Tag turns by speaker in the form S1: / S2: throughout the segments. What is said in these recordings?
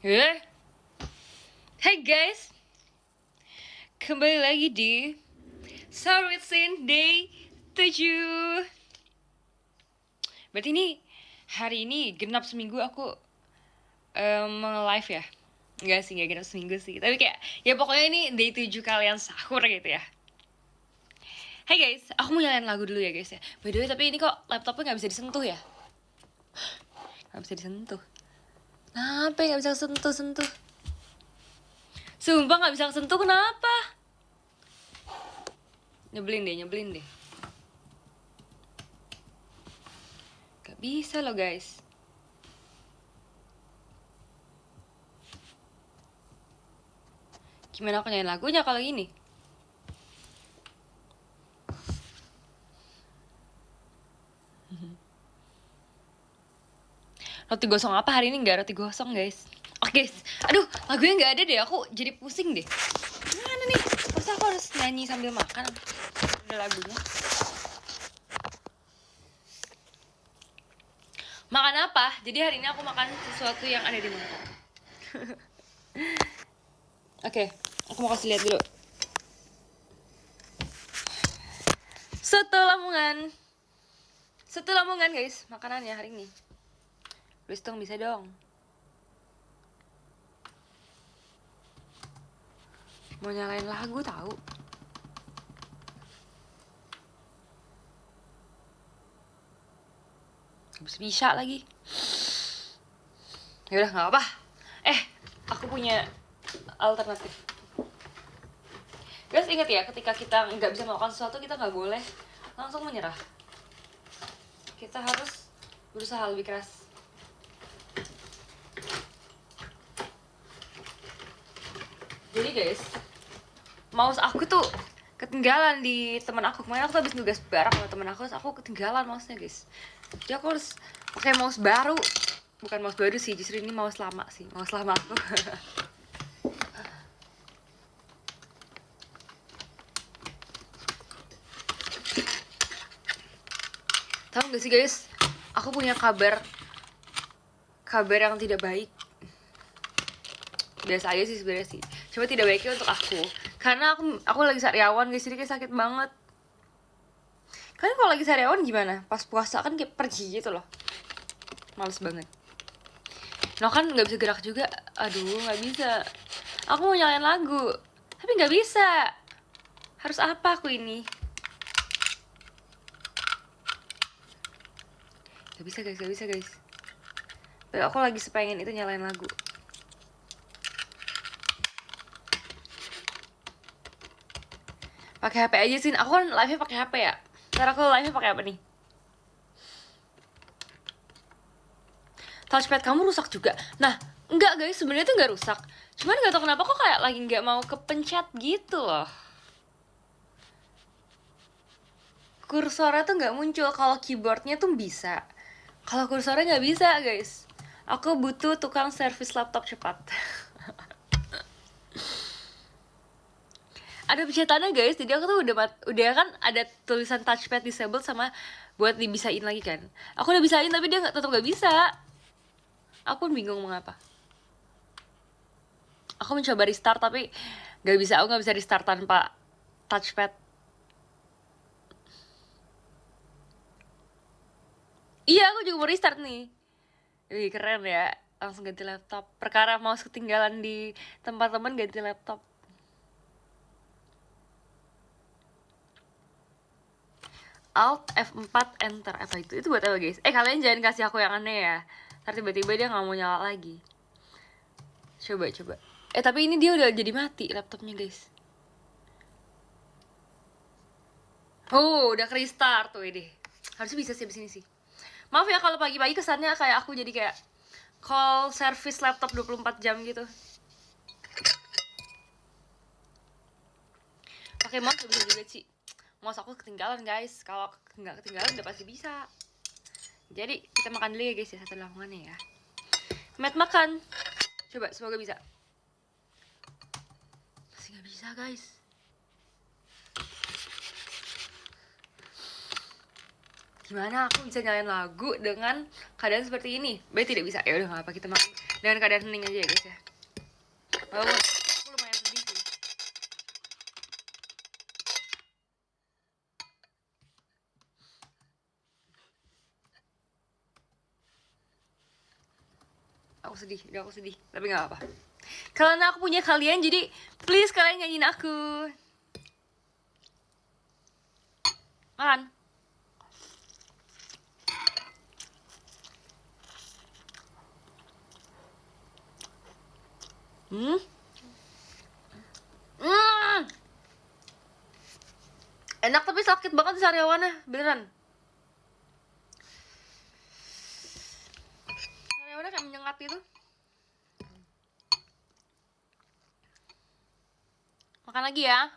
S1: Eh, Hey guys, kembali lagi di Sorry Scene Day 7. Berarti ini hari ini genap seminggu aku live ya. Enggak sih, enggak genap seminggu sih. Tapi kayak, ya pokoknya ini day 7 kalian sahur gitu ya. Hey guys, aku mau nyalain lagu dulu ya guys ya. By the way, tapi ini kok laptopnya gak bisa disentuh ya? Gak bisa disentuh. Kenapa gak bisa sentuh-sentuh? Sumpah gak bisa kesentuh, kenapa? Nyebelin deh. Gak bisa loh guys. Gimana aku nyanyiin lagunya kalau gini? Roti gosong apa hari ini? Nggak roti gosong guys. Oke guys, aduh lagunya nggak ada deh. Aku jadi pusing deh. Gimana nih? Masa aku harus nyanyi sambil makan? Ada lagunya. Makan apa? Jadi hari ini aku makan sesuatu yang ada di mangkok. Oke, aku mau kasih lihat dulu. Soto Lamongan. Soto Lamongan guys, makanannya hari ini. Please dong, bisa dong. Mau nyalain lagu tahu? Bisa lagi. Yaudah nggak apa. Aku punya alternatif. Guys, ingat ya, ketika kita nggak bisa melakukan sesuatu, kita nggak boleh langsung menyerah. Kita harus berusaha lebih keras. Jadi guys, mouse aku tuh ketinggalan di teman aku. Kemarin aku tuh habis nugas bareng sama teman aku ketinggalan mouse-nya guys. Jadi aku harus pakai mouse baru. Bukan mouse baru sih, justru ini mouse lama sih, mouse lama aku. Tahu gak sih guys, aku punya kabar yang tidak baik. Biasa aja sih sebenarnya sih, cuma tidak baiknya untuk aku karena aku lagi sariawan guys, jadi kayak sakit banget. Kalian kalau lagi sariawan gimana? Pas puasa kan kayak pergi gitu loh, males banget. Nah kan nggak bisa gerak juga, aduh nggak bisa. Aku mau nyalain lagu tapi nggak bisa. Harus apa aku ini? Gak bisa guys. Tapi aku lagi sepengen itu nyalain lagu. Pakai HP aja sih. Aku kan live-nya pakai HP ya. Ntar aku live-nya pakai apa nih? Touchpad kamu rusak juga. Nah, enggak guys, sebenarnya tuh nggak rusak. Cuman nggak tahu kenapa kok kayak lagi nggak mau kepencet gitu loh. Kursornya tuh nggak muncul. Kalau keyboardnya tuh bisa. Kalau kursornya nggak bisa guys. Aku butuh tukang servis laptop cepat. Ada pencetannya guys, jadi aku tuh udah kan ada tulisan touchpad disabled sama buat dibisain lagi kan. Aku udah bisain tapi dia tetap nggak bisa. Aku pun bingung mengapa. Aku mencoba restart tapi nggak bisa. Aku nggak bisa restart tanpa touchpad. Iya, aku juga mau restart nih. Wih, keren ya. Langsung ganti laptop. Perkara mouse ketinggalan di tempat teman, ganti laptop. Alt F4 Enter. Apa itu? Itu buat apa guys? Kalian jangan kasih aku yang aneh ya. Ntar tiba-tiba dia gak mau nyala lagi. Coba. Tapi ini dia udah jadi mati laptopnya guys. Oh, udah restart tuh ini. Harusnya bisa sih abis ini sih. Maaf ya kalau pagi-pagi kesannya kayak aku jadi kayak call service laptop 24 jam gitu. Pakai mouse bisa juga sih. Mouse aku ketinggalan guys. Kalau nggak ketinggalan udah pasti bisa. Jadi kita makan dulu ya guys ya, satu lamongannya ya. Matt makan. Coba semoga bisa. Masih nggak bisa guys. Gimana aku bisa nyalain lagu dengan keadaan seperti ini? Berarti tidak bisa. Ya udah nggak apa, kita makan dengan keadaan hening aja ya guys ya. Walaupun aku lumayan sedih sih. Aku sedih, tapi nggak apa. Karena aku punya kalian, jadi please kalian nyanyiin aku. Makan. Hmm? Hmm. Enak tapi sakit banget sariawannya, beneran. Sariawannya kayak menyengat gitu. Makan lagi ya.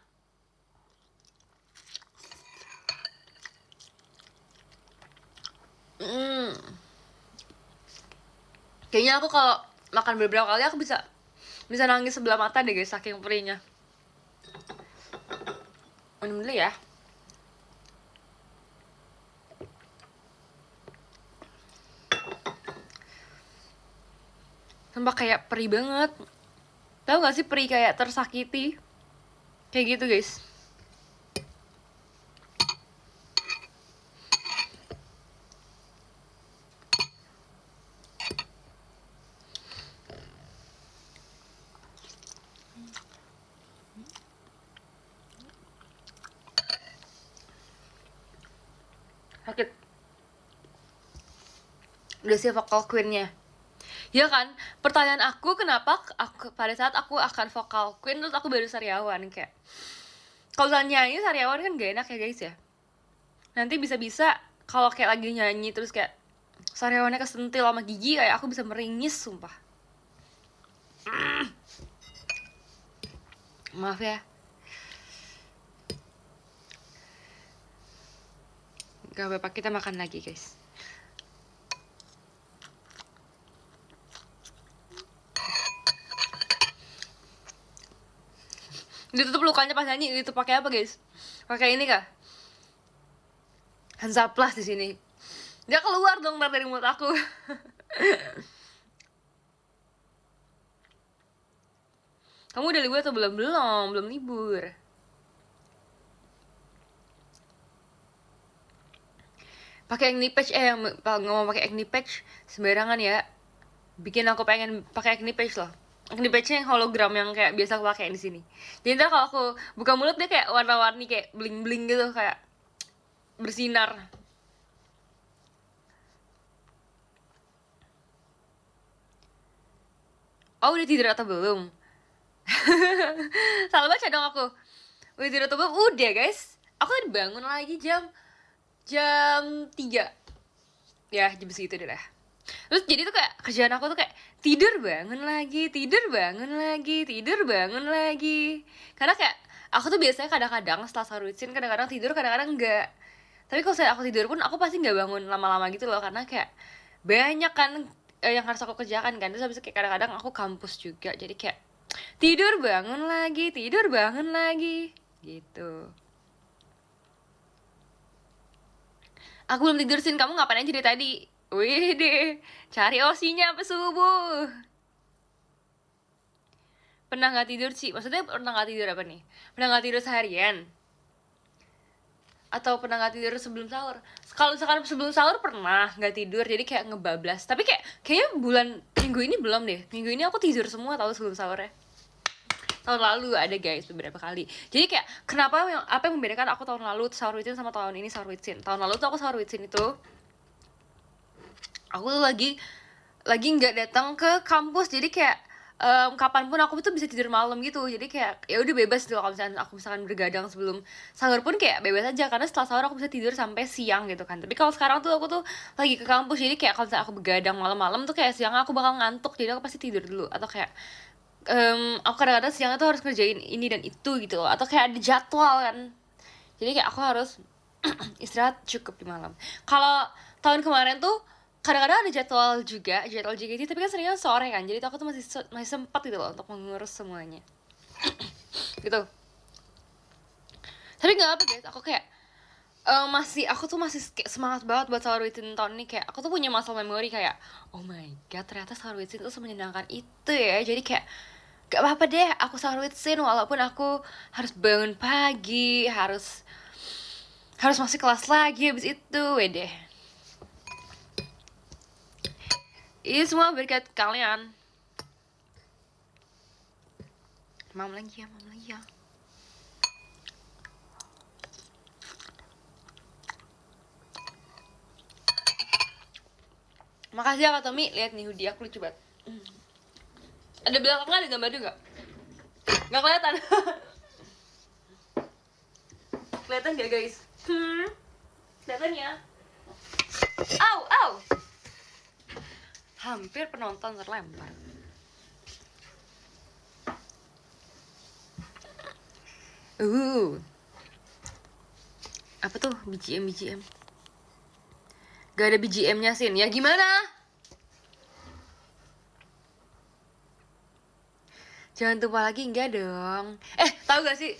S1: Kayaknya aku kalau makan beberapa kali aku bisa nangis sebelah mata deh guys, saking perihnya. Minum dulu ya. Sumpah kayak perih banget. Tahu gak sih perih kayak tersakiti? Kayak gitu guys. Sakit. Udah sih vokal queen-nya. Ya kan, pertanyaan aku kenapa aku pada saat aku akan vokal queen terus aku baru sariawan kayak. Kalau nyanyi sariawan kan gak enak ya guys ya. Nanti bisa-bisa kalau kayak lagi nyanyi terus kayak sariawannya kesentil sama gigi kayak aku bisa meringis sumpah. Maaf ya. Gak apa-apa, kita makan lagi guys. Ditutup lukanya pas nyanyi itu pakai apa guys? Pakai ini kah? Hansaplast di sini. Dia keluar dong dari mulut aku. Kamu udah libur atau belum? Belum libur. Pakai acne patch ngomong pakai acne patch sembarangan ya. Bikin aku pengen pakai acne patch loh. Acne patch-nya yang hologram yang kayak biasa aku pakai di sini. Jadi ntar kalau aku buka mulut dia kayak warna-warni kayak bling-bling gitu kayak bersinar. Oh udah tidur atau belum? Salah baca dong aku. Udah tidur atau belum? Udah guys. Aku tadi bangun lagi jam 3. Ya jam segitu deh lah. Terus jadi tuh kayak kerjaan aku tuh kayak tidur bangun lagi, tidur bangun lagi, tidur bangun lagi. Karena kayak aku tuh biasanya kadang-kadang setelah sahur rutin kadang-kadang tidur, kadang-kadang enggak. Tapi kalau saya aku tidur pun aku pasti nggak bangun lama-lama gitu loh karena kayak banyak kan yang harus aku kerjakan kan. Terus habis itu kayak kadang-kadang aku kampus juga. Jadi kayak tidur bangun lagi gitu. Aku belum tidur Sin, kamu ngapain aja dari tadi? Wih deh, cari osinya sampai subuh. Pernah nggak tidur sih? Maksudnya pernah nggak tidur apa nih? Pernah nggak tidur seharian? Atau pernah nggak tidur sebelum sahur? Kalau misalkan sebelum sahur pernah nggak tidur, jadi kayak ngebablas. Tapi kayaknya minggu ini belum deh. Minggu ini aku tidur semua tahu sebelum sahurnya. Tahun lalu ada guys beberapa kali. Jadi kayak apa yang membedakan aku tahun lalu sahur rutin sama tahun ini sahur rutin? Tahun lalu tuh aku sahur rutin itu aku tuh lagi nggak datang ke kampus, jadi kayak kapanpun aku tuh bisa tidur malam gitu. Jadi kayak ya udah bebas tuh kalau misalkan aku bergadang sebelum sahur pun kayak bebas aja karena setelah sahur aku bisa tidur sampai siang gitu kan. Tapi kalau sekarang tuh aku tuh lagi ke kampus, jadi kayak kalau misalkan aku begadang malam-malam tuh kayak siang aku bakal ngantuk, jadi aku pasti tidur dulu. Atau kayak aku kadang-kadang siang tuh harus kerjain ini dan itu gitu loh, atau kayak ada jadwal kan, jadi kayak aku harus istirahat cukup di malam. Kalau tahun kemarin tuh kadang-kadang ada jadwal JKT, tapi kan seringnya sore kan, jadi aku tuh masih sempat gitu loh untuk mengurus semuanya gitu. Tapi nggak apa guys, aku kayak masih aku tuh masih kayak semangat banget buat Sour Within tahun ini. Kayak aku tuh punya muscle memory kayak, oh my god, ternyata Sour Within tuh semenyenangkan itu ya. Jadi kayak gak apa-apa deh aku Sour Within walaupun aku harus bangun pagi, harus masih kelas lagi habis itu, deh. Ini semua berkat kalian. Mam lagi ya. Makasih ya Kak Tommy, lihat nih hoodie aku lucu banget. Ada belakangnya ada gambar juga. Gak kelihatan. Kelihatan gak guys? Kelihatan ya? Au. Hampir penonton terlempar. Apa tuh BGM? Gak ada BGM-nya Sin. Ya gimana? Jangan lupa lagi enggak dong. Tahu gak sih?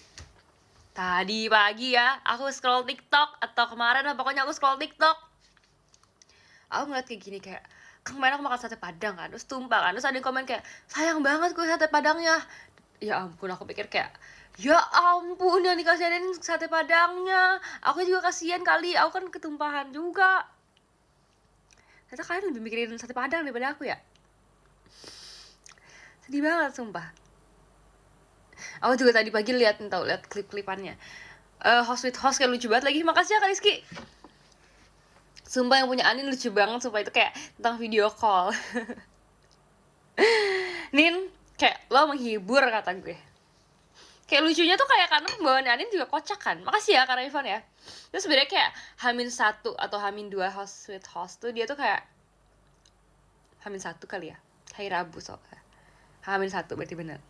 S1: Tadi pagi ya, aku scroll TikTok atau kemarin lah, pokoknya aku scroll TikTok. Aku ngeliat kayak gini kayak, kemarin aku makan sate padang kan, terus tumpah kan, terus ada yang komen kayak, sayang banget gue sate padangnya. Ya ampun, aku pikir kayak, ya ampun yang dikasihanin sate padangnya. Aku juga kasihan kali, aku kan ketumpahan juga. Ternyata kalian lebih mikirin sate padang daripada aku ya. Sedih banget sumpah. Aku juga tadi pagi lihat klip-klipannya. Host with host kayak lucu banget lagi. Makasih ya Kak Rizky. Sumpah yang punya Anin lucu banget. Sumpah itu kayak tentang video call. Nin, kayak lo menghibur kata gue. Kayak lucunya tuh kayak karena pembawaan Anin juga kocak kan. Makasih ya Kak Ivan ya. Terus sebenarnya kayak H-1 atau H-2 host with host tuh dia tuh kayak H-1 kali ya. Hari Rabu soalnya. H-1 berarti bener.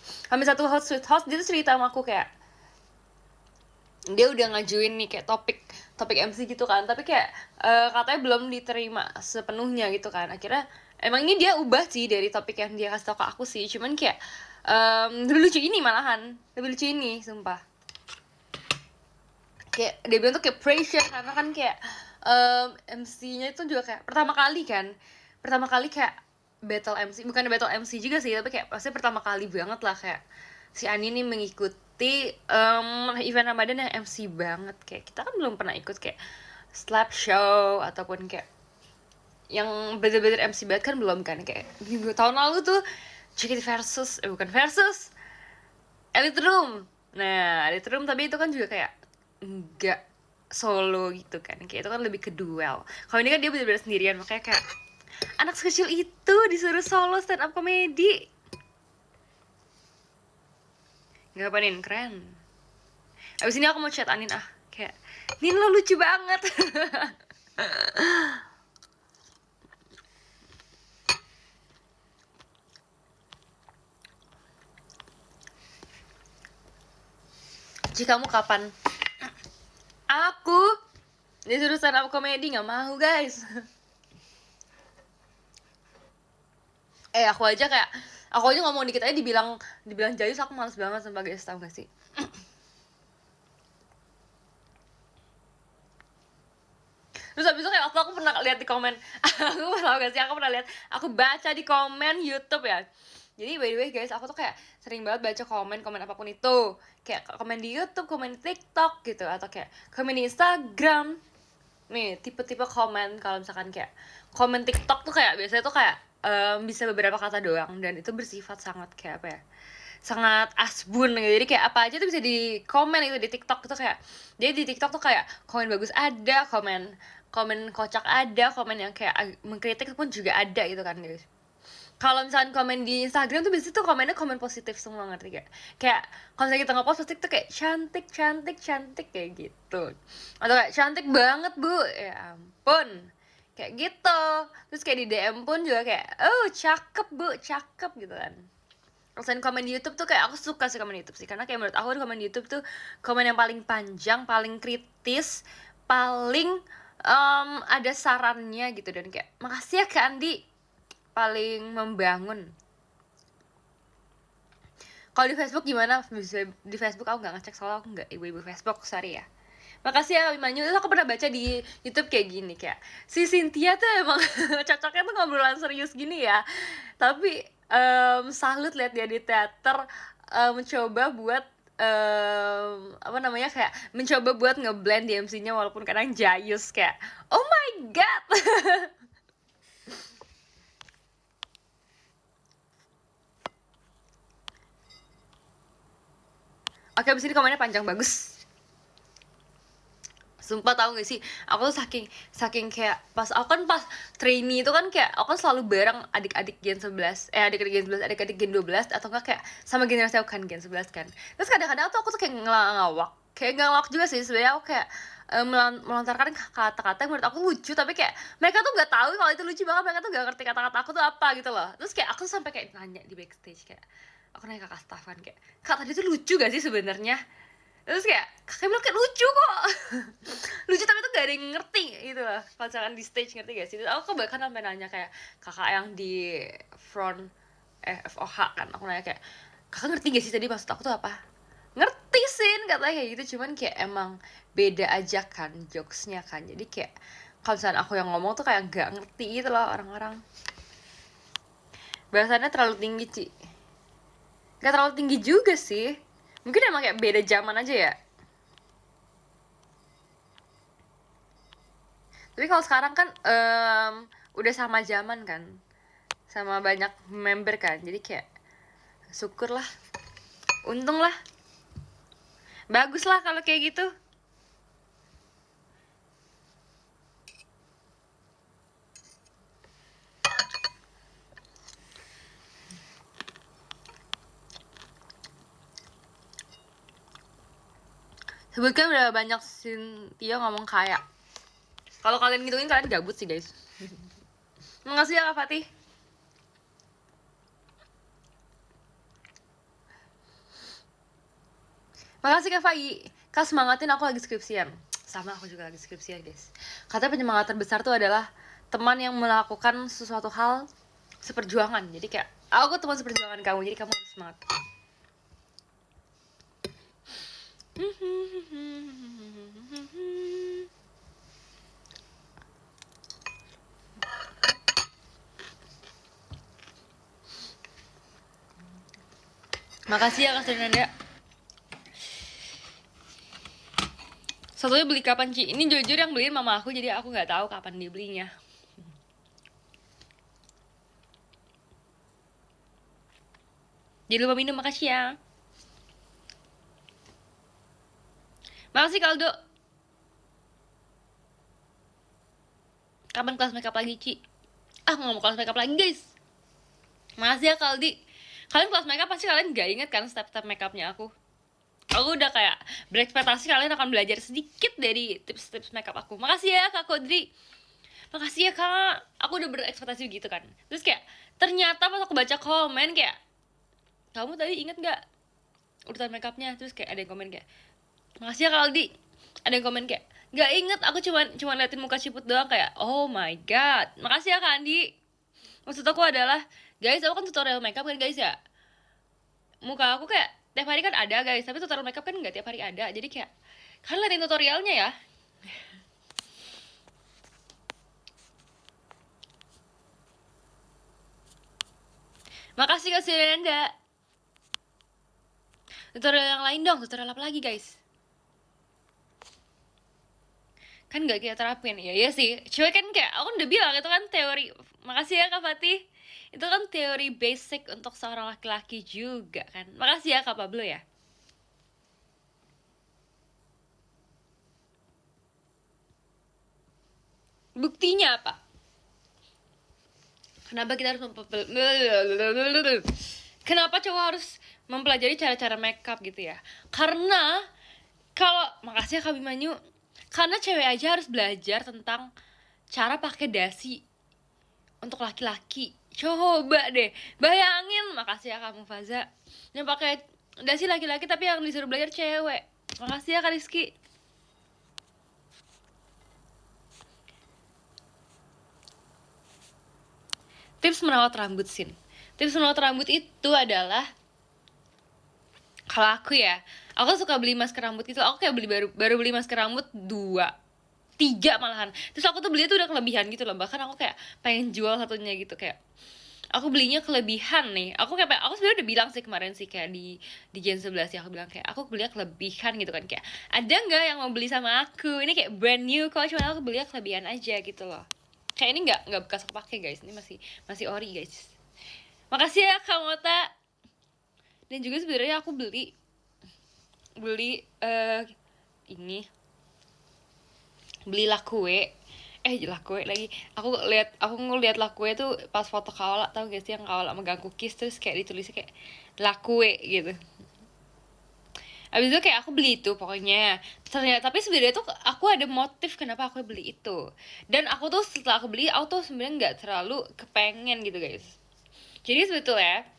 S1: H-1 host with host dia tuh cerita sama aku kayak dia udah ngajuin nih kayak topik MC gitu kan, tapi kayak katanya belum diterima sepenuhnya gitu kan. Akhirnya emang ini dia ubah sih dari topik yang dia kasih tau ke aku sih, cuman kayak lebih lucu ini malahan, lebih lucu ini sumpah. Kayak dia bilang tuh kayak pressure karena kan kayak MC-nya itu juga kayak pertama kali kayak battle MC, bukan battle MC juga sih, tapi kayak pasti pertama kali banget lah kayak si Ani nih mengikuti event Ramadan yang MC banget. Kayak kita kan belum pernah ikut kayak slap show ataupun kayak yang bener-bener MC banget kan belum kan. Kayak minggu tahun lalu tuh JKT bukan versus Elite Room. Nah Elite Room tapi itu kan juga kayak enggak solo gitu kan, kayak itu kan lebih ke duel. Kalau ini kan dia bener-bener sendirian, makanya kayak anak sekecil itu disuruh solo stand up comedy. Gak apa Nin, keren. Abis ini aku mau chat Anin kayak, Nin lo lucu banget. Jika kamu kapan? Aku disuruh stand up comedy gak mau guys. Aku aja ngomong dikit aja dibilang jayus, aku males banget sama guys, tau gak sih? Terus abis itu kayak waktu aku pernah lihat di komen, aku pernah lihat, aku baca di komen YouTube ya. Jadi by the way guys, aku tuh kayak sering banget baca komen apapun itu. Kayak komen di YouTube, komen di TikTok gitu, atau kayak komen di Instagram. Nih, tipe-tipe komen kalau misalkan kayak komen TikTok tuh kayak biasanya tuh kayak bisa beberapa kata doang, dan itu bersifat sangat kayak apa ya, sangat asbun gitu. Jadi kayak apa aja tuh bisa di komen itu di TikTok tuh kayak, jadi di TikTok tuh kayak komen bagus ada, komen kocak ada, komen yang kayak mengkritik pun juga ada gitu kan guys. Kalau misalkan komen di Instagram tuh biasanya tuh komennya komen positif semua, ngerti gak? Kayak kalau misalnya kita nge-post pasti tuh kayak cantik kayak gitu, atau kayak cantik banget bu, ya ampun kayak gitu. Terus kayak di DM pun juga kayak, oh cakep bu, cakep gitu kan. Selain komen di YouTube tuh kayak aku suka sih komen di YouTube sih, karena kayak menurut aku komen di YouTube tuh komen yang paling panjang, paling kritis, paling ada sarannya gitu. Dan kayak makasih ya Kak Andi, paling membangun. Kalau di Facebook gimana? Di Facebook aku nggak ngecek soalnya aku nggak ibu-ibu Facebook, sorry ya. Makasih ya Abimanyu. Terus aku pernah baca di YouTube kayak gini, kayak si Cynthia tuh emang cocoknya tuh ngobrolan serius gini ya. Tapi salut lihat dia di teater, mencoba buat apa namanya, kayak mencoba buat ngeblend di MC-nya walaupun kadang jayus kayak oh my god. Oke, abis ini komennya panjang bagus. Sumpah, tahu gak sih, aku tuh saking kayak pas aku kan pas trainee itu kan kayak aku kan selalu bareng adik-adik Gen 11, adik-adik Gen 11, adik-adik Gen 12, atau enggak kayak sama generasi aku kan Gen 11 kan. Terus kadang-kadang tuh aku tuh kayak ngelawak, kayak nggak ngelawak juga sih sebenarnya, aku kayak melontarkan kata-kata yang menurut aku lucu, tapi kayak mereka tuh nggak tahu kalau itu lucu banget, mereka tuh nggak ngerti kata-kata aku tuh apa gitu loh. Terus kayak aku sampai kayak nanya di backstage, kayak aku nanya ke Kak Stafan kayak, Kak tadi tuh lucu gak sih sebenarnya? Terus kayak kakak bilang kayak lucu kok. Lucu tapi tuh gak ada yang ngerti gitu loh kalau misalkan di stage, ngerti gak sih? Terus aku bahkan sampai nanya kayak kakak yang di front FOH kan, aku nanya kayak kakak ngerti gak sih tadi maksud aku tuh apa? Ngerti sih katanya kayak gitu, cuman kayak emang beda aja kan jokesnya kan, jadi kayak kalau misalkan aku yang ngomong tuh kayak gak ngerti gitu loh orang-orang. Bahasannya terlalu tinggi, Ci. Gak terlalu tinggi juga sih, mungkin emang kayak beda zaman aja ya. Tapi kalau sekarang kan udah sama zaman kan, sama banyak member kan, jadi kayak syukur lah, untung lah, bagus lah kalau kayak gitu. Sebutkan udah banyak Cynthia ngomong kayak. Kalau kalian ngitungin kalian gabut sih guys. Makasih ya Kak Fatih. Makasih Kak Fai. Kak semangatin aku lagi skripsian. Sama, aku juga lagi skripsian guys. Katanya penyemangat terbesar tuh adalah teman yang melakukan sesuatu hal seperjuangan. Jadi kayak aku teman seperjuangan kamu, jadi kamu harus semangat. Makasih ya Kak Fernanda. Satunya beli kapan Ci? Ini jujur yang beliin mama aku, jadi aku nggak tahu kapan dibelinya. Jadi lupa minum, makasih ya. Makasih Kaldo. Kapan kelas makeup lagi Ci? Ah, nggak mau kelas makeup lagi guys. Makasih ya Kaldi. Kalian kelas makeup pasti kalian gak inget kan step-step makeupnya aku. Aku udah kayak berekspektasi kalian akan belajar sedikit dari tips-tips makeup aku. Makasih ya Kak Kodri. Makasih ya Kak. Aku udah berekspektasi gitu kan. Terus kayak ternyata pas aku baca komen kayak, kamu tadi inget gak urutan makeupnya? Terus kayak ada yang komen kayak, makasih ya Kak Aldi. Ada yang komen kayak, gak inget, aku cuma liatin muka Ciput doang. Kayak oh my god. Makasih ya Kak Andi. Maksud aku adalah, guys, aku kan tutorial makeup kan guys ya. Muka aku kayak tiap hari kan ada guys, tapi tutorial makeup kan nggak tiap hari ada. Jadi kayak kalian liatin tutorialnya ya. Makasih Kak Sirenda. Tutorial yang lain dong, tutorial apa lagi guys? Kan nggak kita terapin, ya sih. Cuma kan kayak aku udah bilang itu kan teori. Makasih ya Kak Fatih. Itu kan teori basic untuk seorang laki-laki juga kan. Makasih ya Kak Pablo ya. Buktinya apa? Kenapa kita harus Kenapa cowok harus mempelajari cara-cara makeup gitu ya? Karena kalau makasih ya Kak Bimanyu. Karena cewek aja harus belajar tentang cara pakai dasi untuk laki-laki. Coba deh, bayangin. Makasih ya Kak Mufaza. Yang pakai dasi laki-laki tapi yang disuruh belajar cewek. Makasih ya Kak Rizky. Tips merawat rambut Sin. Tips merawat rambut itu adalah Kalau aku suka beli masker rambut gitu. Aku kayak baru beli masker rambut 2, 3 malahan. Terus aku tuh beli tuh udah kelebihan gitu loh. Bahkan aku kayak pengen jual satunya gitu, kayak aku belinya kelebihan nih. Aku sebenarnya udah bilang sih kemarin sih, kayak di Gen 11 ya, aku bilang kayak aku belinya kelebihan gitu kan, kayak ada nggak yang mau beli sama aku, ini kayak brand new kok, cuma aku belinya kelebihan aja gitu loh. Kayak ini nggak bekas kepake guys, ini masih ori guys. Makasih ya Kak Mota. Dan juga sebenarnya aku beli ini, beli Lakue lagi. Aku ngeliat Lakue tuh pas foto Kaola, tau gak sih yang Kaola megang cookies terus kayak ditulisnya kayak Lakue gitu. Abis itu kayak aku beli itu pokoknya. Ternyata tapi sebenarnya tuh aku ada motif kenapa aku beli itu. Dan aku tuh setelah aku beli, aku tuh sebenarnya nggak terlalu kepengen gitu guys. Jadi sebetulnya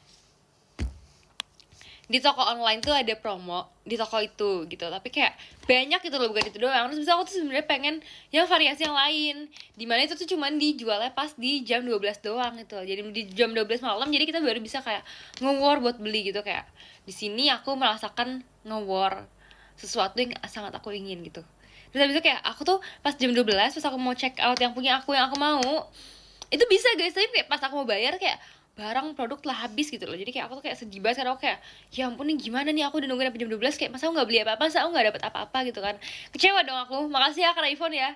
S1: di toko online tuh ada promo di toko itu gitu, tapi kayak banyak gitu loh, bukan itu doang. Terus bisa aku tuh sebenarnya pengen yang variasi yang lain, dimana itu tuh cuman dijualnya pas di jam 12 doang gitu. Jadi di jam 12 malam, jadi kita baru bisa kayak nge-war buat beli gitu. Kayak di sini aku merasakan nge-war sesuatu yang sangat aku ingin gitu. Terus habis itu kayak aku tuh pas jam 12 pas aku mau check out yang punya aku yang aku mau, itu bisa guys, tapi kayak pas aku mau bayar kayak barang produk telah habis gitu loh. Jadi kayak aku tuh kayak sedih banget karena aku kayak ya ampun nih gimana nih, aku udah nungguin sampai jam 12, kayak masa aku nggak beli apa-apa, masa aku nggak dapet apa-apa gitu kan. Kecewa dong aku. Makasih ya Kak iPhone ya.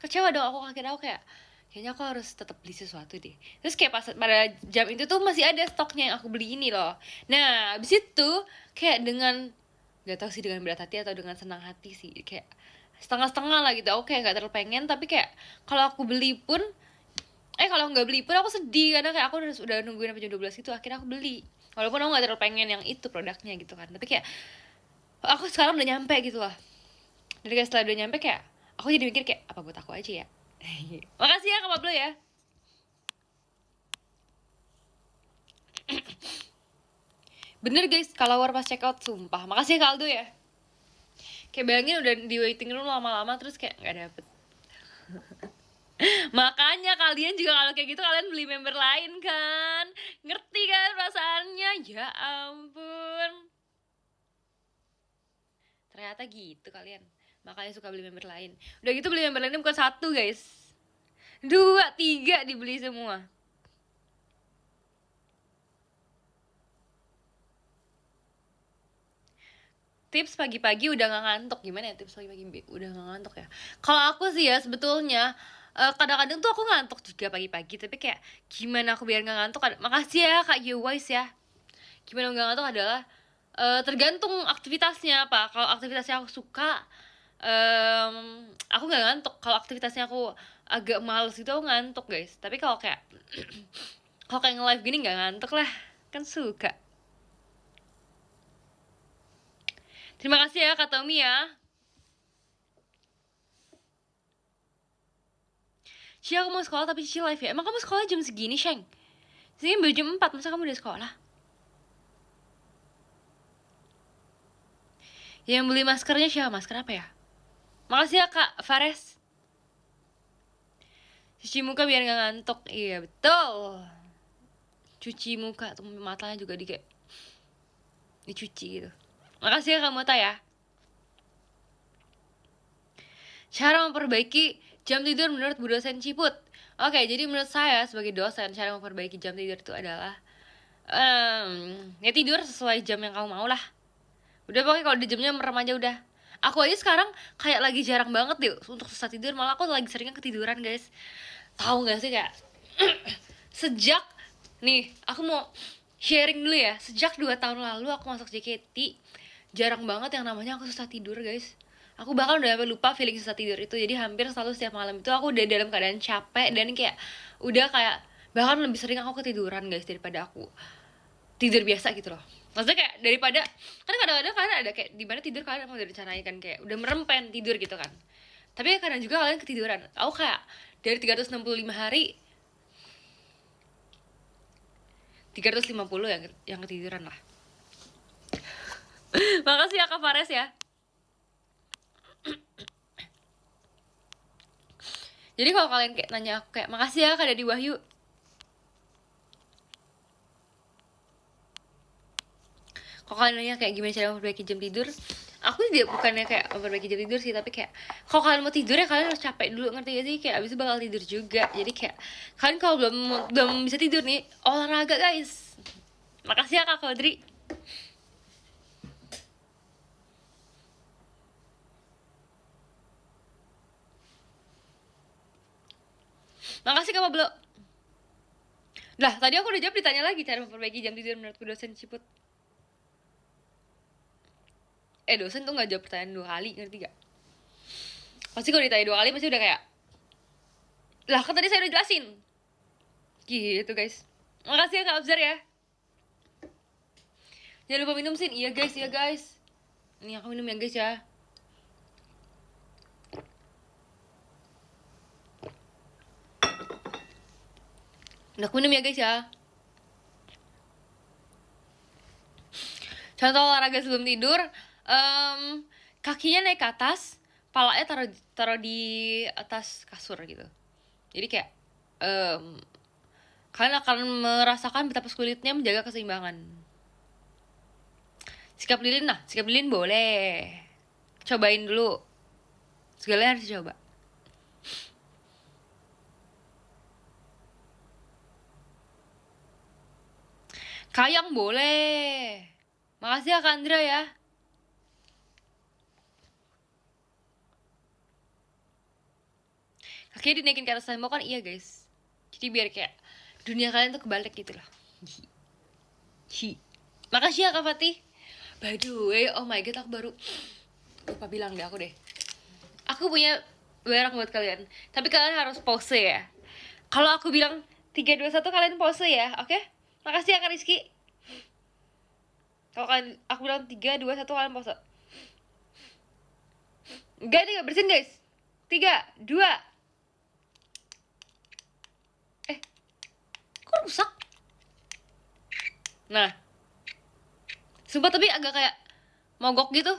S1: Kecewa dong aku, akhirnya aku kayak kayaknya aku harus tetap beli sesuatu deh. Terus kayak pas pada jam itu tuh masih ada stoknya yang aku beli ini loh. Nah abis itu kayak dengan nggak tahu sih dengan berat hati atau dengan senang hati sih, kayak setengah-setengah lah gitu. Aku kayak nggak terlalu pengen, tapi kayak kalau aku beli pun kalau nggak beli pun aku sedih karena kayak aku udah nungguin sampai jam 12 itu, akhirnya aku beli walaupun aku nggak terlalu pengen yang itu produknya gitu kan. Tapi kayak aku sekarang udah nyampe gitu loh. Dan kayak setelah udah nyampe kayak aku jadi mikir kayak apa buat aku aja ya. Makasih ya Kak Pablo ya. Bener guys, kalau war pas check out sumpah. Makasih ya Kak Aldo ya. Kayak bayangin udah di waiting room lama-lama terus kayak nggak dapet. Makanya kalian juga kalau kayak gitu kalian beli member lain kan. Ngerti kan perasaannya? Ya ampun. Ternyata gitu kalian. Makanya suka beli member lain. Udah gitu beli member lainnya bukan 1 guys, 2, 3 dibeli semua. Tips pagi-pagi udah gak ngantuk. Gimana ya tips pagi-pagi udah gak ngantuk ya? Kalau aku sih ya sebetulnya kadang-kadang tuh aku ngantuk juga pagi-pagi, tapi kayak gimana aku biar gak ngantuk. Makasih ya Kak Wise ya. Gimana gak ngantuk adalah tergantung aktivitasnya apa. Kalau aktivitasnya aku suka, aku gak ngantuk. Kalau aktivitasnya aku agak males gitu, aku ngantuk guys. Tapi kalau kayak kalau kayak nge-live gini gak ngantuk lah, kan suka. Terima kasih ya Kak Tommy ya. Cici aku mau sekolah tapi Cici live ya. Emang kamu sekolah jam segini Sheng? Sini baru jam 4, masa kamu udah sekolah? Yang beli maskernya siapa? Masker apa ya? Makasih ya Kak Fares. Cuci muka biar gak ngantuk. Iya betul. Cuci muka tuh matanya juga kayak dicuci gitu. Makasih ya Kak Mota ya. Cara memperbaiki jam tidur menurut Bu dosen Ciput. Oke, jadi menurut saya sebagai dosen, cara memperbaiki jam tidur itu adalah ya tidur sesuai jam yang kamu mau lah. Udah pokoknya kalau di jamnya merem aja udah. Aku aja sekarang kayak lagi jarang banget deh untuk susah tidur, malah aku lagi seringnya ketiduran guys. Tahu nggak sih kayak sejak nih aku mau sharing dulu ya. Sejak 2 tahun lalu aku masuk JKT, jarang banget yang namanya aku susah tidur guys. Aku bahkan udah sampai lupa feeling susah tidur itu. Jadi hampir selalu setiap malam itu aku udah dalam keadaan capek dan kayak udah kayak bahkan lebih sering aku ketiduran guys daripada aku tidur biasa gitu loh. Maksudnya kayak daripada kan kadang-kadang kalian ada kayak di mana tidur kalian udah dicanai kan, kayak udah merem pengen tidur gitu kan. Tapi kadang juga kalian ketiduran. Aku kayak dari 365 hari 350 yang ketiduran lah. Makasih ya Kak Fares ya. Jadi kalau kalian kayak nanya aku kayak makasih ya Kak Dadi Wahyu. Kalau kalian nanya kayak gimana cara memperbaiki jam tidur, aku juga bukannya kayak memperbaiki jam tidur sih, tapi kayak kalau kalian mau tidur ya kalian harus capek dulu, ngerti gak sih? Kayak abis itu bakal tidur juga. Jadi kayak kalian kalau belum bisa tidur nih, olahraga guys. Makasih ya Kak Kodri. Makasih Kak Pablo. Lah, tadi aku udah jawab, ditanya lagi cara memperbaiki jam tidur menurutku dosen Ciput. Dosen tuh gak jawab pertanyaan 2 kali, ngerti gak? Pasti kalau ditanya 2 kali pasti udah kayak, lah kan tadi saya udah jelasin. Gitu guys. Makasih ya Kak Abzar ya. Jangan lupa minum Sin. Iya guys, iya guys. Ini aku minum ya guys ya. Udah aku minum ya guys ya. Contoh olahraga sebelum tidur, kakinya naik ke atas, palanya taruh di atas kasur gitu. Jadi kayak kalian akan merasakan betapa sulitnya menjaga keseimbangan. Sikap lilin boleh. Cobain dulu. Segalanya harus dicoba. Kayang boleh. Makasih ya Kandra ya. Kakinya dinaikin ke atas tembok kan, iya guys. Jadi biar kayak dunia kalian tuh kebalik gitu loh. Makasih ya Kak Fatih. By the way, oh my god, aku baru lupa bilang deh aku deh. Aku punya barang buat kalian. Tapi kalian harus pose ya. Kalau aku bilang 3, 2, 1 kalian pose ya, oke? Makasih ya Kak Rizky. Kalau kalian aku bilang 3, 2, 1 kalian pose. Enggak nih, bersihin guys. 3, 2. Kok rusak? Nah. Sumpah tapi agak kayak mogok gitu.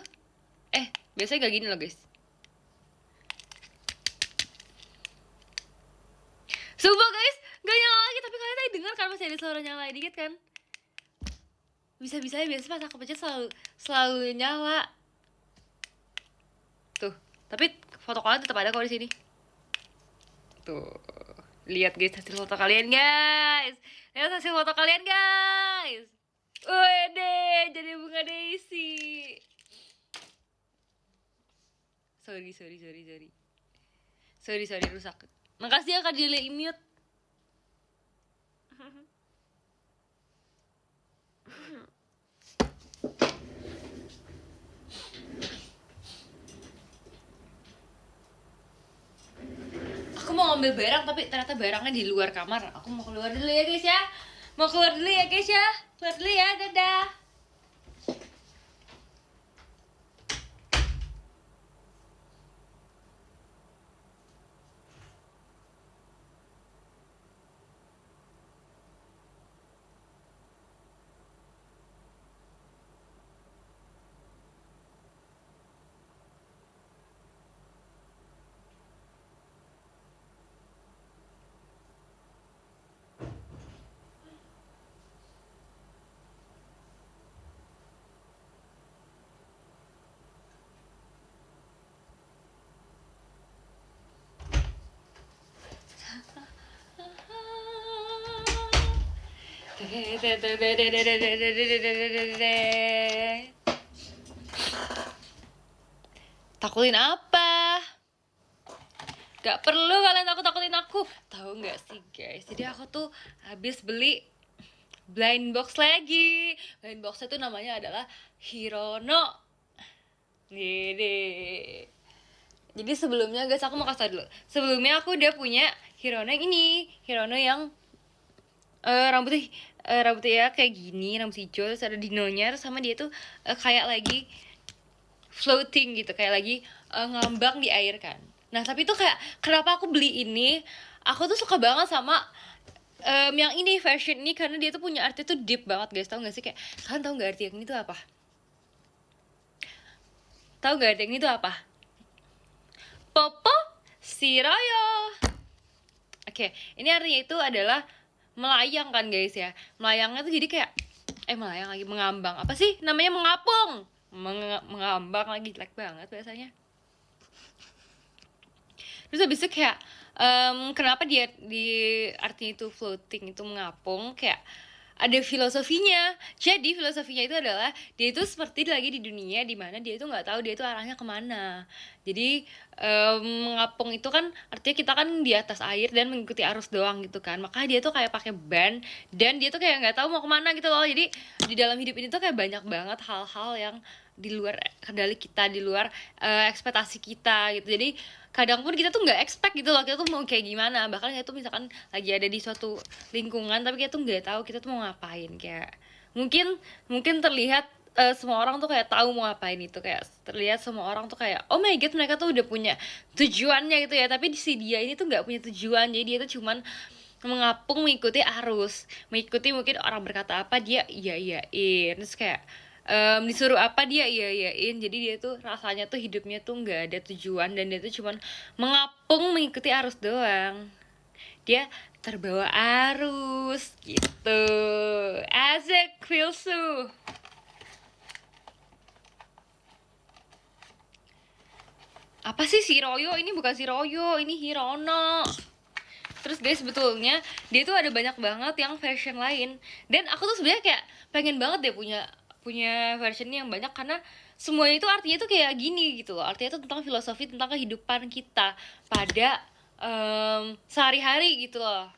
S1: Biasanya gak gini loh guys. Sumpah guys, gak nyala lagi. Tapi kalian tadi dengar kan masih ada suara nyala dikit kan? Bisa-bisanya biasa pas aku pencet selalu nyala. Tuh, tapi foto kalian tetap ada kok di sini. Tuh, lihat guys hasil foto kalian guys. Lihat hasil foto kalian guys. Wede, jadi bunga Daisy. Sorry rusak. Makasih ya Kak Dile Imut. Aku mau ngambil barang tapi ternyata barangnya di luar kamar. Aku mau keluar dulu ya guys ya. Keluar dulu ya, dadah. Takutin apa? Gak perlu kalian takutin aku. Tahu nggak sih guys? Jadi aku tuh habis beli blind box lagi. Blind box itu namanya adalah Hirono. Gede. Jadi sebelumnya guys, aku mau kasih tau dulu. Sebelumnya aku udah punya Hirono yang ini. Hirono yang rambutnya ya kayak gini, rambut hijau, terus ada dinonya, terus sama dia tuh kayak lagi floating gitu, kayak lagi ngambang di air kan. Nah tapi tuh kayak kenapa aku beli ini, aku tuh suka banget sama yang ini, version ini, karena dia tuh punya arti tuh deep banget guys. Tahu nggak sih, kayak kalian tahu nggak arti yang ini tuh apa? Tahu nggak arti yang ini tuh apa? Popo Shiroyo. Oke, ini artinya itu adalah melayang kan guys ya. Melayangnya tuh jadi kayak malah yang lagi mengambang, apa sih namanya, mengapung, mengambang lagi, jelek banget bahasanya. Terus habis itu kayak kenapa dia di artinya itu floating, itu mengapung, kayak ada filosofinya. Jadi filosofinya itu adalah dia itu seperti lagi di dunia dimana dia itu nggak tahu dia itu arahnya kemana. Jadi mengapung itu kan artinya kita kan di atas air dan mengikuti arus doang gitu kan. Maka dia tuh kayak pakai ban dan dia tuh kayak nggak tahu mau kemana gitu loh. Jadi di dalam hidup ini tuh kayak banyak banget hal-hal yang di luar kendali kita, di luar ekspektasi kita gitu. Jadi kadang pun kita tuh nggak expect gitu loh, kita tuh mau kayak gimana. Bahkan kita tuh misalkan lagi ada di suatu lingkungan tapi kita tuh nggak tahu kita tuh mau ngapain. Kayak mungkin terlihat semua orang tuh kayak tahu mau ngapain, itu kayak terlihat semua orang tuh kayak oh my god mereka tuh udah punya tujuannya gitu ya, tapi si dia ini tuh nggak punya tujuan. Jadi dia tuh cuman mengapung mengikuti arus, mengikuti mungkin orang berkata apa dia iya-iyain, terus kayak disuruh apa dia iya-iyain. Jadi dia tuh rasanya tuh hidupnya tuh nggak ada tujuan dan dia tuh cuman mengapung mengikuti arus doang. Dia terbawa arus gitu. Asik Filsu. Apa sih si Royo? Ini bukan si Royo, ini Hirono. Terus guys, sebetulnya dia tuh ada banyak banget yang version lain. Dan aku tuh sebenarnya kayak pengen banget deh punya versionnya yang banyak, karena semuanya itu artinya tuh kayak gini gitu loh. Artinya tuh tentang filosofi, tentang kehidupan kita pada sehari-hari gitu loh.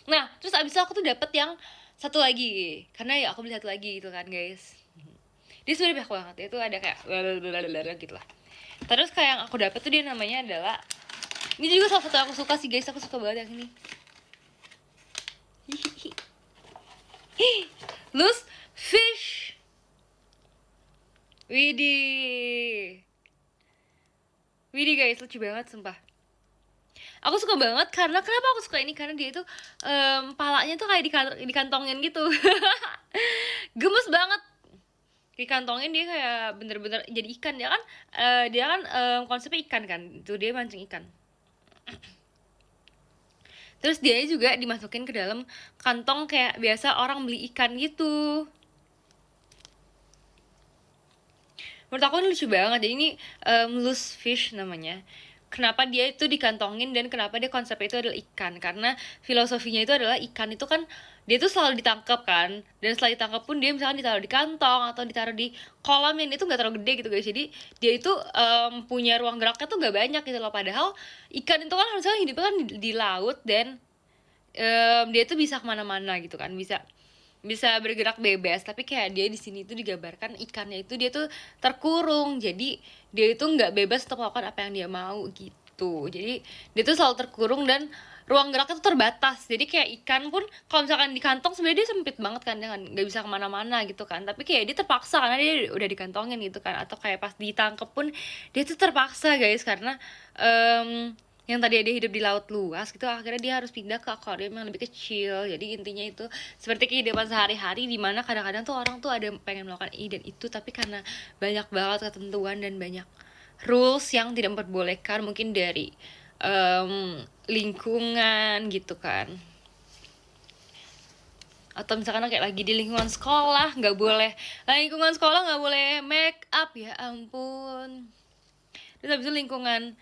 S1: Nah, terus abis itu aku tuh dapet yang satu lagi, karena ya aku beli satu lagi gitu kan guys. Dia sebenarnya banyak banget, itu ada kayak blablabla gitu lah. Terus kayak yang aku dapet tuh dia namanya adalah, ini juga salah satu yang aku suka sih guys, aku suka banget yang ini. Loose fish. Widih guys, lucu banget sumpah. Aku suka banget karena kenapa aku suka ini, karena dia itu palanya tuh kayak dikantongin gitu. Gemes banget dikantongin, dia kayak bener-bener jadi ikan. Dia kan konsepnya ikan kan, itu dia mancing ikan. Terus dia juga dimasukin ke dalam kantong kayak biasa orang beli ikan gitu. Menurut aku ini lucu banget. Jadi ini loose fish namanya. Kenapa dia itu dikantongin dan kenapa dia konsepnya itu adalah ikan? Karena filosofinya itu adalah ikan itu kan dia tuh selalu ditangkap kan, dan setelah ditangkap pun dia misalkan ditaruh di kantong atau ditaruh di kolam yang itu nggak terlalu gede gitu guys. Jadi dia itu punya ruang geraknya tuh nggak banyak gitu loh. Padahal ikan itu kan harusnya hidupnya kan di laut dan dia tuh bisa kemana-mana gitu kan, bisa bergerak bebas. Tapi kayak dia di sini tuh digambarkan ikannya itu dia tuh terkurung, jadi dia itu nggak bebas untuk melakukan apa yang dia mau gitu. Jadi dia tuh selalu terkurung dan ruang geraknya tuh terbatas. Jadi kayak ikan pun kalau misalkan di kantong sebenarnya dia sempit banget kan, dia nggak bisa kemana-mana gitu kan. Tapi kayak dia terpaksa karena dia udah dikantongin gitu kan. Atau kayak pas ditangkep pun dia tuh terpaksa guys, karena yang tadi dia hidup di laut luas gitu, akhirnya dia harus pindah ke akuarium yang lebih kecil. Jadi intinya itu seperti kehidupan sehari-hari, dimana kadang-kadang tuh orang tuh ada pengen melakukan ini dan itu, tapi karena banyak banget ketentuan dan banyak rules yang tidak memperbolehkan, mungkin dari lingkungan gitu kan, atau misalkan kayak lagi di lingkungan sekolah nggak boleh, lingkungan sekolah nggak boleh make up, ya ampun. Terus habis itu lingkungan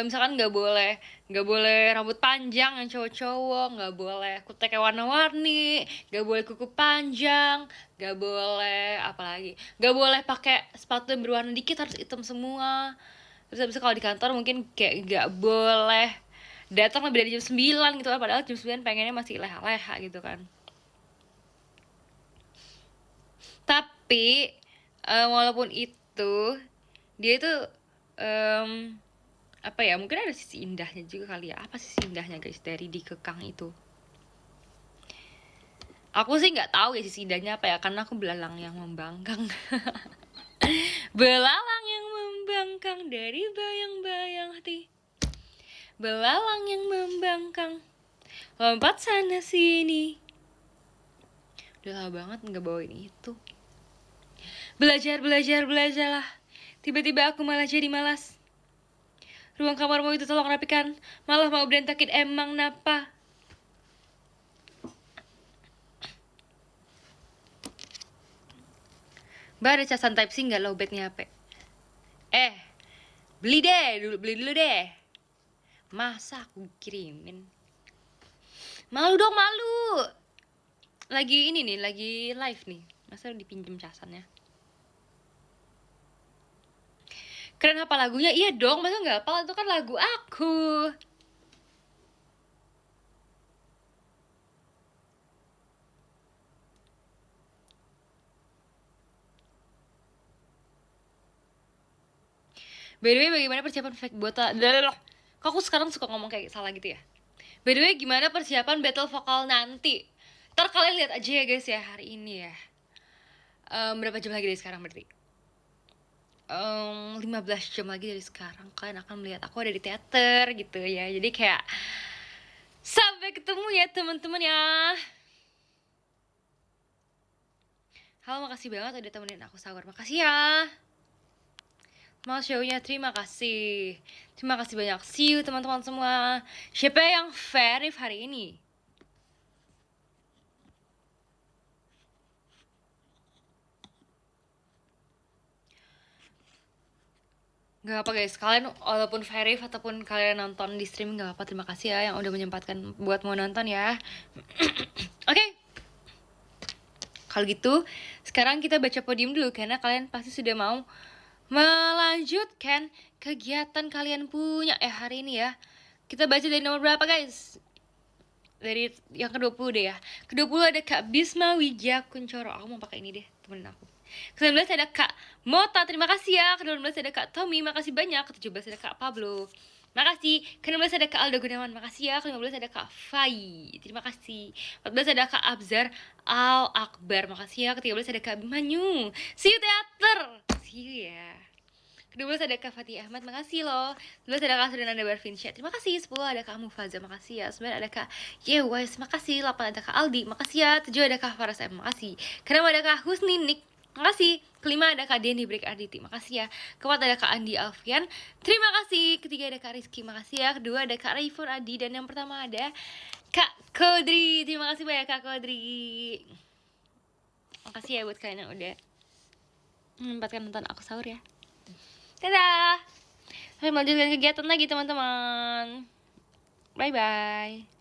S1: misalkan nggak boleh rambut panjang yang cowok-cowok, nggak boleh kuteknya warna-warni, nggak boleh kuku panjang, nggak boleh apalagi, nggak boleh pakai sepatu yang berwarna dikit, harus hitam semua. Terus habis itu kalau di kantor mungkin kayak nggak boleh datang lebih dari jam 9 gitu kan, padahal jam 9 pengennya masih leha-leha gitu kan. Tapi walaupun itu dia itu apa ya, mungkin ada sisi indahnya juga kali ya. Apa sisi indahnya guys dari dikekang itu? Aku sih nggak tahu ya sisi indahnya apa ya, karena aku belalang yang membangkang. Belalang yang membangkang dari bayang-bayang hati, belalang yang membangkang lompat sana sini. Udah lama banget nggak bawain itu. Belajarlah. Tiba-tiba aku malah jadi malas. Ruang kamarmu itu tolong rapikan, malah mau berantakin emang napa. Mbak ada casan type C nggak lowbatnya HP? Beli dulu deh. Masa aku kirimin? Malu dong, malu. Lagi ini nih, lagi live nih. Masa dipinjem casannya? Keren apa lagunya? Iya dong, masa nggak hafal? Itu kan lagu aku. By the way, bagaimana persiapan fake bota? Kok aku sekarang suka ngomong kayak salah gitu ya? By the way, gimana persiapan battle vokal nanti? Ntar kalian lihat aja ya guys ya hari ini ya. Berapa jam lagi dari sekarang berarti? 15 jam lagi dari sekarang kalian akan melihat aku ada di teater gitu ya. Jadi kayak sampai ketemu ya teman-teman ya. Halo, makasih banget udah temenin aku sahur. Makasih ya. Mau show-nya, terima kasih. Terima kasih banyak. See you teman-teman semua. Siapa yang verif hari ini? Gak apa guys, kalian walaupun verif ataupun kalian nonton di stream gak apa, terima kasih ya yang udah menyempatkan buat mau nonton ya. Oke. Kalau gitu, sekarang kita baca podium dulu karena kalian pasti sudah mau melanjutkan kegiatan kalian punya hari ini ya. Kita baca dari nomor berapa guys? Dari yang ke-20 deh ya. Ke-20 ada Kak Bisma Wijaya Kuncoro. Aku mau pakai ini deh, temenin aku. Ke-19 ada Kak Mota, terima kasih ya. Ke-12 ada Kak Tommy, makasih banyak. Ke-17 ada Kak Pablo, makasih. Ke-16 ada Kak Aldo Gunawan, makasih ya. Ke-15 ada Kak Fai, terima kasih. 14 ada Kak Abzar Al Akbar, makasih ya. Ke-13 ada Kak Bimanyu, see you teater, see you ya. Ke-12 ada Kak Fatih Ahmad, makasih loh. 12 ada Kak Surinanda Barvinsyah, terima kasih. 10 ada Kak Mufaza, makasih ya. 9 ada Kak Yewais, makasih. 8 ada Kak Aldi, makasih ya. 7 ada Kak Faras M, makasih. Ke-6 ada Kak Husni Nik, makasih. Ke-5 ada Kak Denny Break Arditi, makasih ya. Ke-4 ada Kak Andi Alfian, terima kasih. Ke-3 ada Kak Rizky, makasih ya. Ke-2 ada Kak Raifur Adi. Dan yang pertama ada Kak Kodri, terima kasih banyak Kak Kodri. Makasih ya buat kalian yang udah menyempatkan nonton aku sahur ya. Dadah. Sampai melanjutkan kegiatan lagi teman-teman. Bye-bye.